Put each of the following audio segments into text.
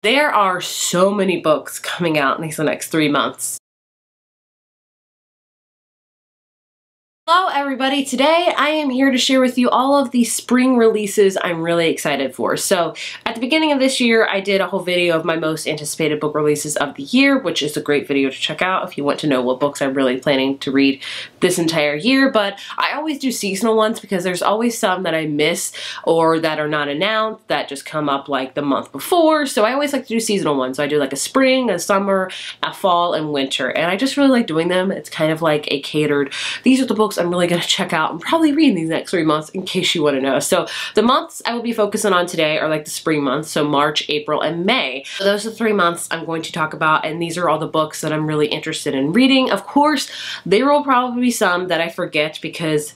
There are so many books coming out in these next 3 months. Hello everybody, today I am here to share with you all of the spring releases I'm really excited for. So at the beginning of this year I did a whole video of my most anticipated book releases of the year, which is a great video to check out if you want to know what books I'm really planning to read this entire year. But I always do seasonal ones because there's always some that I miss or that are not announced that just come up like the month before. So I always like to do seasonal ones. So I do like a spring, a summer, a fall, and winter. And I just really like doing them. It's kind of like a catered, these are the books I'm really going to check out and probably read in these next 3 months in case you want to know. So the months I will be focusing on today are like the spring months, so March, April, and May. So those are the 3 months I'm going to talk about, and these are all the books that I'm really interested in reading. Of course, there will probably be some that I forget because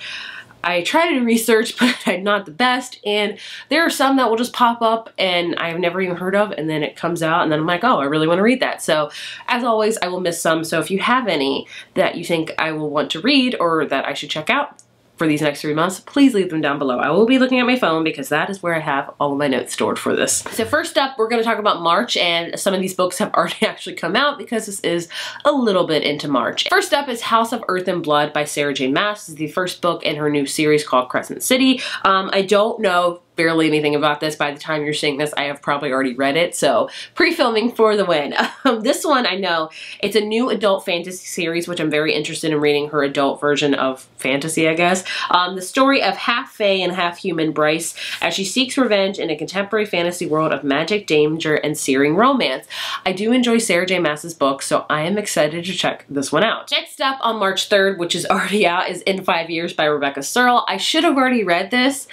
I try to do research, but I'm not the best, and there are some that will just pop up and I've never even heard of, and then it comes out and then I'm like, oh, I really want to read that. So as always, I will miss some. So if you have any that you think I will want to read or that I should check out for these next 3 months, please leave them down below. I will be looking at my phone because that is where I have all of my notes stored for this. So first up, we're going to talk about March, and some of these books have already actually come out because this is a little bit into March. First up is House of Earth and Blood by Sarah J. Maas. This is the first book in her new series called Crescent City. I don't know barely anything about this. By the time you're seeing this, I have probably already read it, so pre-filming for the win. This one, I know, it's a new adult fantasy series, which I'm very interested in reading her adult version of fantasy, I guess. The story of half fae and half human Bryce as she seeks revenge in a contemporary fantasy world of magic, danger, and searing romance. I do enjoy Sarah J. Maas's books, so I am excited to check this one out. Next up on March 3rd, which is already out, is In 5 Years by Rebecca Searle. I should have already read this,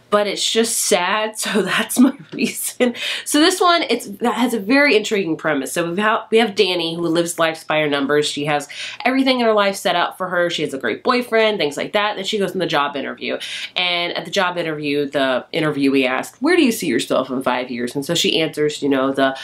but it's just sad, so that's my reason. So this one, that has a very intriguing premise. So we have Danny, who lives life by her numbers. She has everything in her life set up for her. She has a great boyfriend, things like that. Then she goes in the job interview. And at the job interview, the interviewee asked, where do you see yourself in 5 years? And so she answers, the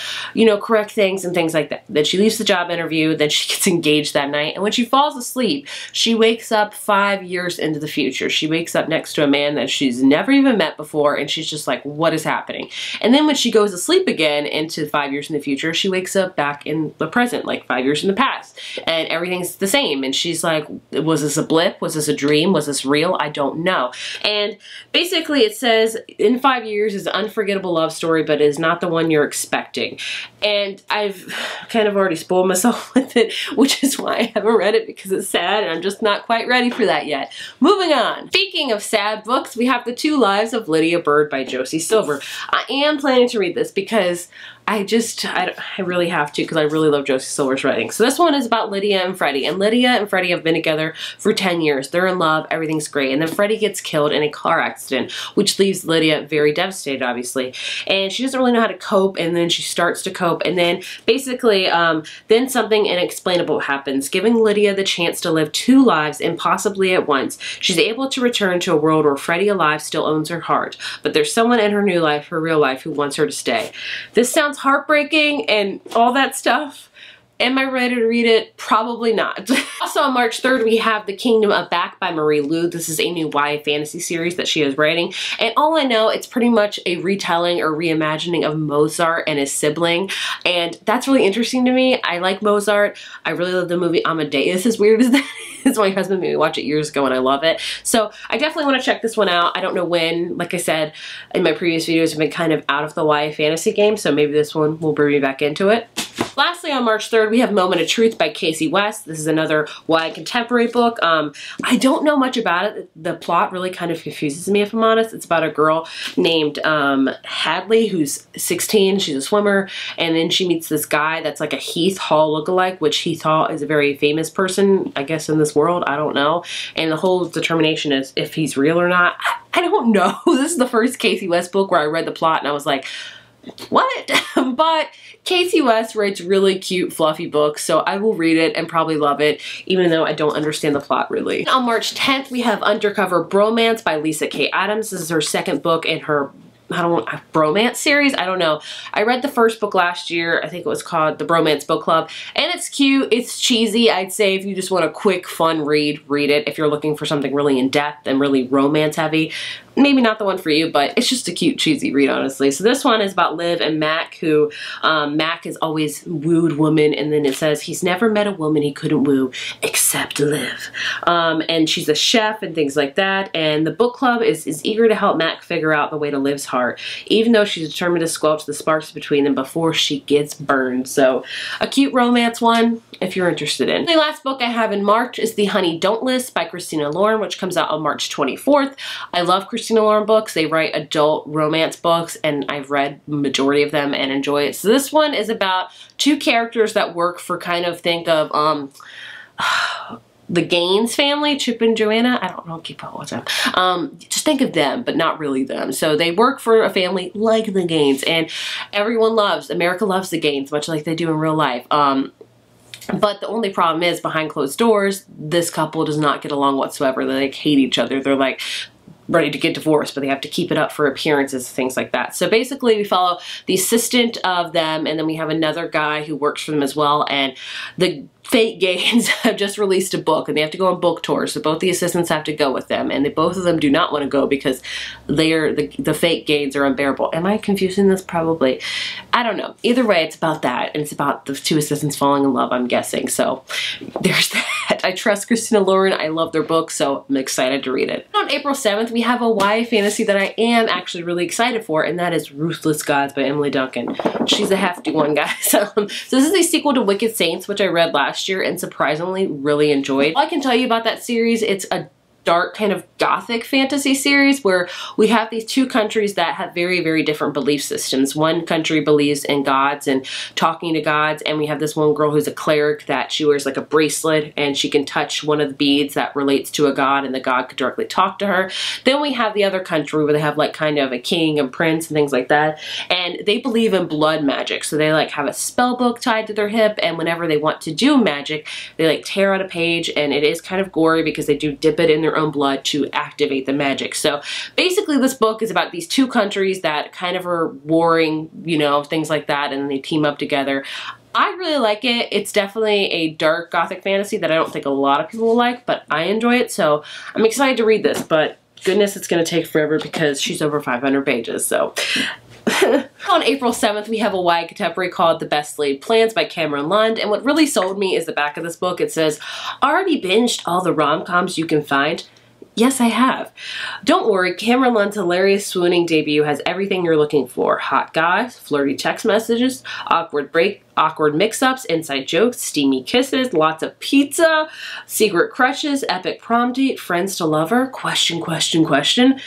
correct things and things like that. Then she leaves the job interview, then she gets engaged that night. And when she falls asleep, she wakes up 5 years into the future. She wakes up next to a man that she's never even met before, and she's just like, what is happening? And then when she goes to sleep again into 5 years in the future, she wakes up back in the present, like 5 years in the past, and everything's the same. And she's like, was this a blip? Was this a dream? Was this real? I don't know. And basically it says, In 5 Years is an unforgettable love story, but it is not the one you're expecting. And I've kind of already spoiled myself with it, which is why I haven't read it, because it's sad and I'm just not quite ready for that yet. Moving on. Speaking of sad books, we have The Two Lives of Lydia Bird by Josie Silver. I am planning to read this because I really have to, because I really love Josie Silver's writing. So this one is about Lydia and Freddie. And Lydia and Freddie have been together for 10 years. They're in love. Everything's great. And then Freddie gets killed in a car accident, which leaves Lydia very devastated, obviously. And she doesn't really know how to cope. And then she starts to cope. And then basically, then something inexplainable happens, giving Lydia the chance to live 2 lives impossibly at once. She's able to return to a world where Freddie alive still owns her heart. But there's someone in her new life, her real life, who wants her to stay. This sounds heartbreaking and all that stuff. Am I ready to read it? Probably not. Also on March 3rd, we have The Kingdom of Back by Marie Lu. This is a new YA fantasy series that she is writing. And all I know, it's pretty much a retelling or reimagining of Mozart and his sibling. And that's really interesting to me. I like Mozart. I really love the movie Amadeus, as weird as that is. My husband made me watch it years ago and I love it. So I definitely want to check this one out. I don't know when. Like I said in my previous videos, I've been kind of out of the YA fantasy game. So maybe this one will bring me back into it. Lastly, on March 3rd, we have Moment of Truth by Casey West. This is another YA contemporary book. I don't know much about it. The plot really kind of confuses me, if I'm honest. It's about a girl named Hadley, who's 16. She's a swimmer. And then she meets this guy that's like a Heath Hall lookalike, which Heath Hall is a very famous person, I guess, in this world. I don't know. And the whole determination is if he's real or not. I don't know. This is the first Casey West book where I read the plot and I was like, what? But Casey West writes really cute, fluffy books, so I will read it and probably love it, even though I don't understand the plot really. On March 10th, we have Undercover Bromance by Lisa K. Adams. This is her second book in her bromance series. I don't know. I read the first book last year. I think it was called The Bromance Book Club. And it's cute. It's cheesy. I'd say if you just want a quick, fun read, read it. If you're looking for something really in-depth and really romance heavy, maybe not the one for you, but it's just a cute, cheesy read, honestly. So this one is about Liv and Mac, who Mac has always wooed women, and then it says he's never met a woman he couldn't woo except Liv. And she's a chef and things like that, and the book club is eager to help Mac figure out the way to Liv's heart, even though she's determined to squelch the sparks between them before she gets burned. So a cute romance one if you're interested in. The last book I have in March is The Honey Don't List by Christina Lauren, which comes out on March 24th. I love Christina Lauren books. They write adult romance books, and I've read the majority of them and enjoy it. So this one is about two characters that work for, kind of think of the Gaines family, Chip and Joanna. I don't know, keep up with them. Just think of them, but not really them. So they work for a family like the Gaines, and America loves the Gaines, much like they do in real life. But the only problem is, behind closed doors, this couple does not get along whatsoever. They like hate each other. They're like ready to get divorced, but they have to keep it up for appearances, things like that. So basically we follow the assistant of them, and then we have another guy who works for them as well, and the fake Gaines have just released a book, and they have to go on book tours, so both the assistants have to go with them, and both of them do not want to go because the fake Gaines are unbearable. Am I confusing this? Probably. I don't know. Either way, it's about that, and it's about the two assistants falling in love, I'm guessing. So there's that. I trust Christina Lauren. I love their book, so I'm excited to read it. On April 7th, we have a YA fantasy that I am actually really excited for, and that is Ruthless Gods by Emily Duncan. She's a hefty one, guys. So this is a sequel to Wicked Saints, which I read last year and surprisingly really enjoyed. All I can tell you about that series, it's a dark kind of gothic fantasy series where we have these two countries that have very, very different belief systems. One country believes in gods and talking to gods, and we have this one girl who's a cleric that she wears like a bracelet and she can touch one of the beads that relates to a god, and the god could directly talk to her. Then we have the other country where they have like kind of a king and prince and things like that, and they believe in blood magic. So they like have a spell book tied to their hip, and whenever they want to do magic, they like tear out a page, and it is kind of gory because they do dip it in their own blood to activate the magic. So basically this book is about these two countries that kind of are warring, you know, things like that, and then they team up together. I really like it. It's definitely a dark gothic fantasy that I don't think a lot of people will like, but I enjoy it, so I'm excited to read this, but goodness, it's going to take forever because she's over 500 pages, so... On April 7th, we have a YA contemporary called The Best Laid Plans by Cameron Lund, and what really sold me is the back of this book. It says, already binged all the rom-coms you can find? Yes, I have. Don't worry, Cameron Lund's hilarious swooning debut has everything you're looking for. Hot guys, flirty text messages, awkward mix-ups, inside jokes, steamy kisses, lots of pizza, secret crushes, epic prom date, friends to lover, question, question, question.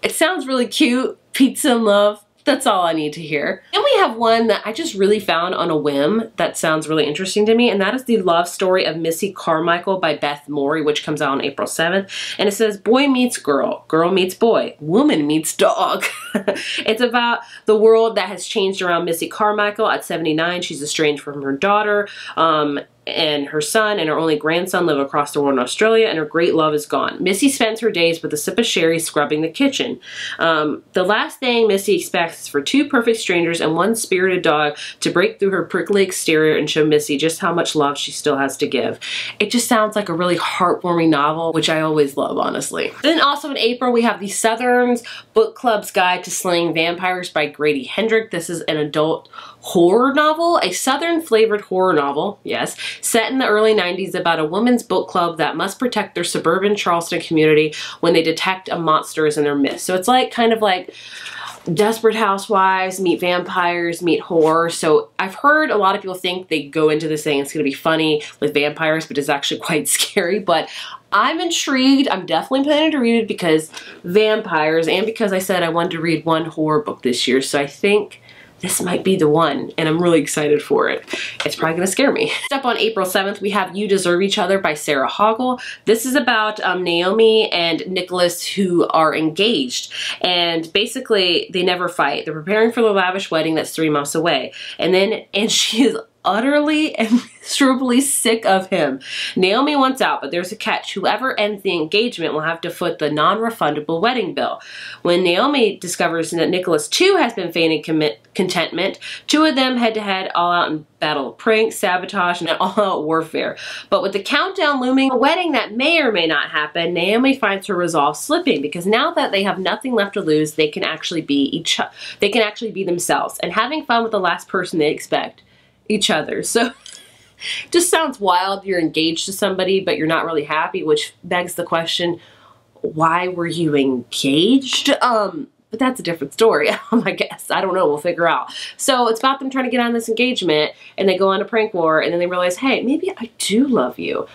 It sounds really cute. Pizza and love. That's all I need to hear. And we have one that I just really found on a whim that sounds really interesting to me, and that is the love story of Missy Carmichael by Beth Morey, which comes out on April 7th. And it says, boy meets girl, girl meets boy, woman meets dog. It's about the world that has changed around Missy Carmichael at 79. She's estranged from her daughter, and her son and her only grandson live across the world in Australia, and her great love is gone. Missy spends her days with a sip of sherry scrubbing the kitchen. The last thing Missy expects is for two perfect strangers and one spirited dog to break through her prickly exterior and show Missy just how much love she still has to give. It just sounds like a really heartwarming novel, which I always love, honestly. Then also in April, we have the Southern's Book Club's Guide to Slaying Vampires by Grady Hendrick. This is an adult horror novel, a Southern flavored horror novel, yes, set in the early 90s about a women's book club that must protect their suburban Charleston community when they detect a monster is in their midst. So it's like kind of like Desperate Housewives meet vampires meet horror. So I've heard a lot of people think they go into this saying it's going to be funny with vampires, but it's actually quite scary. But I'm intrigued. I'm definitely planning to read it because vampires, and because I said I wanted to read one horror book this year. So I think this might be the one, and I'm really excited for it. It's probably gonna scare me. Next up on April 7th, we have You Deserve Each Other by Sarah Hoggle. This is about Naomi and Nicholas, who are engaged, and basically they never fight. They're preparing for the lavish wedding that's 3 months away, and she is utterly and miserably sick of him. Naomi wants out, but there's a catch. Whoever ends the engagement will have to foot the non-refundable wedding bill. When Naomi discovers that Nicholas too has been feigning contentment, two of them head-to-head, all out in battle, pranks, sabotage, and all-out warfare. But with the countdown looming, a wedding that may or may not happen, Naomi finds her resolve slipping, because now that they have nothing left to lose, they can actually be themselves and having fun with the last person they expect, each other. So just sounds wild. You're engaged to somebody, but you're not really happy, which begs the question, why were you engaged? But that's a different story, I guess. I don't know. We'll figure out. So it's about them trying to get on this engagement, and they go on a prank war, and then they realize, hey, maybe I do love you.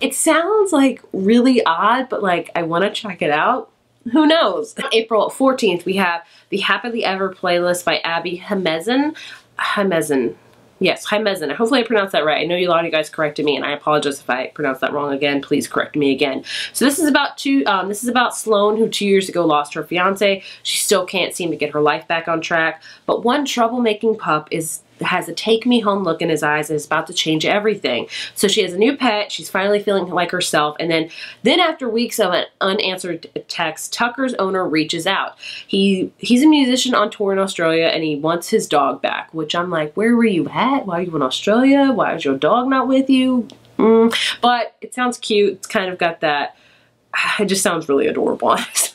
It sounds like really odd, but like I want to check it out. Who knows? April 14th, we have the Happily Ever playlist by Abby Hemezin. Yes, Hemezin. Hopefully I pronounced that right. I know a lot of you guys corrected me, and I apologize if I pronounced that wrong again. Please correct me again. So this is about Sloane, who 2 years ago lost her fiance. She still can't seem to get her life back on track. But one troublemaking pup has a take me home look in his eyes and is about to change everything. So she has a new pet. She's finally feeling like herself. And then after weeks of an unanswered text, Tucker's owner reaches out. He's a musician on tour in Australia, and he wants his dog back, which I'm like, where were you at? Why are you in Australia? Why is your dog not with you? But it sounds cute. It's kind of got that, it just sounds really adorable, honestly.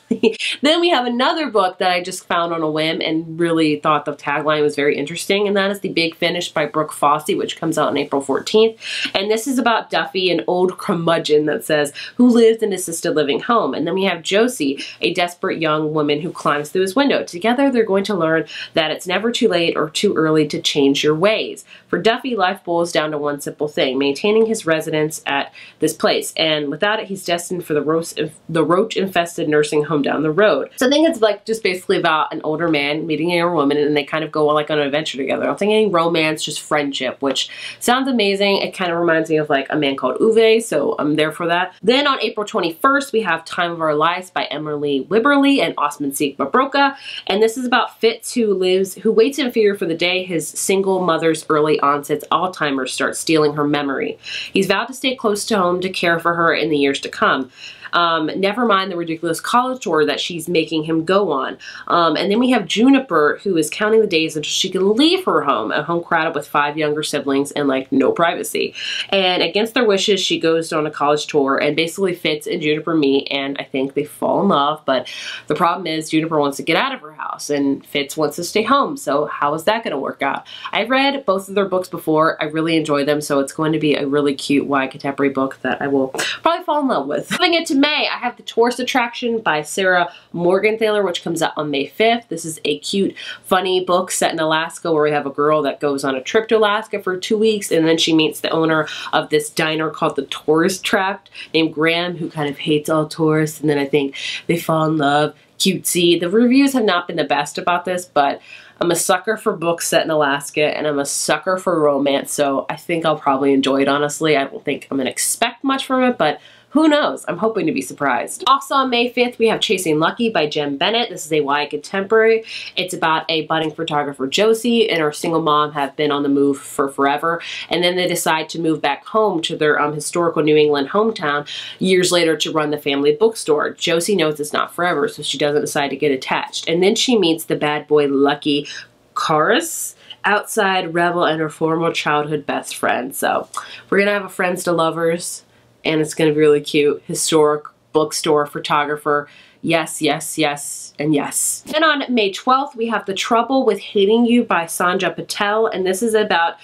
Then we have another book that I just found on a whim and really thought the tagline was very interesting, and that is The Big Finish by Brooke Fossey, which comes out on April 14th. And this is about Duffy, an old curmudgeon that says, who lives in an assisted living home. And then we have Josie, a desperate young woman who climbs through his window. Together, they're going to learn that it's never too late or too early to change your ways. For Duffy, life boils down to one simple thing, maintaining his residence at this place. And without it, he's destined for the roach-infested nursing home down the road. So I think it's like just basically about an older man meeting a younger woman, and they kind of go like on an adventure together. I don't think any romance, just friendship, which sounds amazing. It kind of reminds me of like A Man Called Uwe, so I'm there for that. Then on April 21st, we have Time of Our Lives by Emily Wibberley and Osman Sikh Mabroka. And this is about Fitz, who waits in fear for the day his single mother's early onset Alzheimer's starts stealing her memory. He's vowed to stay close to home to care for her in the years to come. Never mind the ridiculous college tour that she's making him go on. And then we have Juniper, who is counting the days until she can leave her home, a home crowded with 5 younger siblings and like no privacy. And against their wishes, she goes on a college tour, and basically Fitz and Juniper meet, and I think they fall in love. But the problem is Juniper wants to get out of her house, and Fitz wants to stay home. So how is that going to work out? I've read both of their books before. I really enjoy them, so it's going to be a really cute YA contemporary book that I will probably fall in love with. Moving into May, I have The Tourist Attraction by Sarah Morgenthaler, which comes out on May 5th. This is a cute, funny book set in Alaska, where we have a girl that goes on a trip to Alaska for 2 weeks, and then she meets the owner of this diner called The Tourist Trap named Graham, who kind of hates all tourists, and then I think they fall in love. Cutesy. The reviews have not been the best about this, but I'm a sucker for books set in Alaska, and I'm a sucker for romance, so I think I'll probably enjoy it, honestly. I don't think I'm going to expect much from it, but who knows? I'm hoping to be surprised. Also on May 5th, we have Chasing Lucky by Jem Bennett. This is a YA contemporary. It's about a budding photographer, Josie, and her single mom have been on the move for forever. And then they decide to move back home to their historical New England hometown years later to run the family bookstore. Josie knows it's not forever, so she doesn't decide to get attached. And then she meets the bad boy, Lucky Karis, outside rebel and her former childhood best friend. So we're going to have a friends to lovers, and it's going to be really cute. Historic bookstore photographer. Yes, yes, yes, and yes. Then on May 12th, we have The Trouble with Hating You by Sanja Patel, and this is about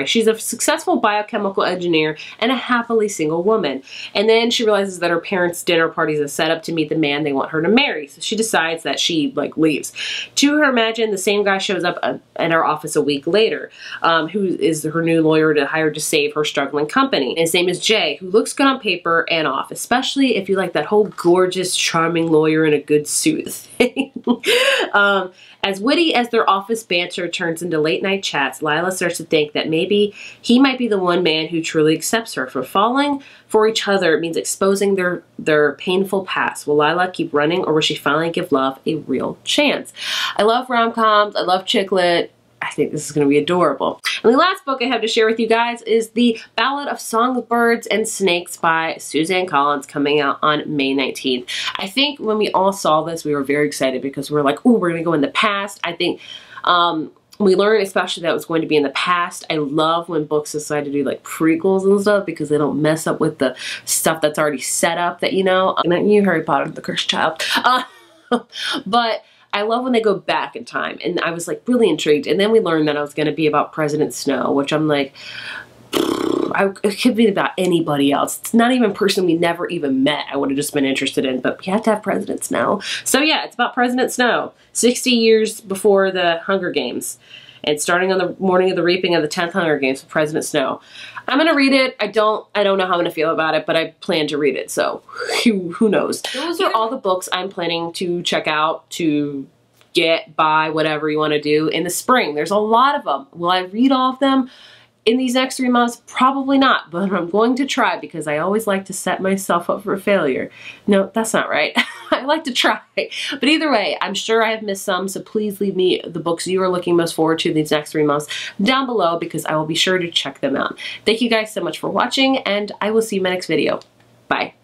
she's a successful biochemical engineer and a happily single woman. And then she realizes that her parents' dinner party is a setup to meet the man they want her to marry, so she decides that she, leaves. To her imagine, the same guy shows up at her office a week later, who is her new lawyer to hire to save her struggling company. And his name is Jay, who looks good on paper and off, especially if you like that whole gorgeous, charming lawyer in a good suit thing. As witty as their office banter turns into late-night chats, Lila starts to think that maybe he might be the one man who truly accepts her. For falling for each other means exposing their painful past. Will Lila keep running, or will she finally give love a real chance? I love rom-coms. I love chick lit. I think this is going to be adorable. And the last book I have to share with you guys is The Ballad of Songbirds and Snakes by Suzanne Collins, coming out on May 19th. I think when we all saw this, we were very excited because we were like, ooh, we're going to go in the past. I think we learned especially that it was going to be in the past. I love when books decide to do like prequels and stuff because they don't mess up with the stuff that's already set up that, you know. And you, Harry Potter, the Cursed Child. But I love when they go back in time, and I was like really intrigued. And then we learned that it was going to be about President Snow, which I'm like, it could be about anybody else. It's not even a person we never even met I would have just been interested in, but we have to have President Snow. So yeah, it's about President Snow, 60 years before the Hunger Games, and starting on the morning of the reaping of the 10th Hunger Games with President Snow. I'm gonna read it. I don't know how I'm gonna feel about it, but I plan to read it, so who knows. Those are all the books I'm planning to check out, to get, buy, whatever you want to do in the spring. There's a lot of them. Will I read all of them in these next 3 months? Probably not, but I'm going to try because I always like to set myself up for failure. No, that's not right. I like to try. But either way, I'm sure I have missed some, so please leave me the books you are looking most forward to these next 3 months down below because I will be sure to check them out. Thank you guys so much for watching, and I will see you in my next video. Bye.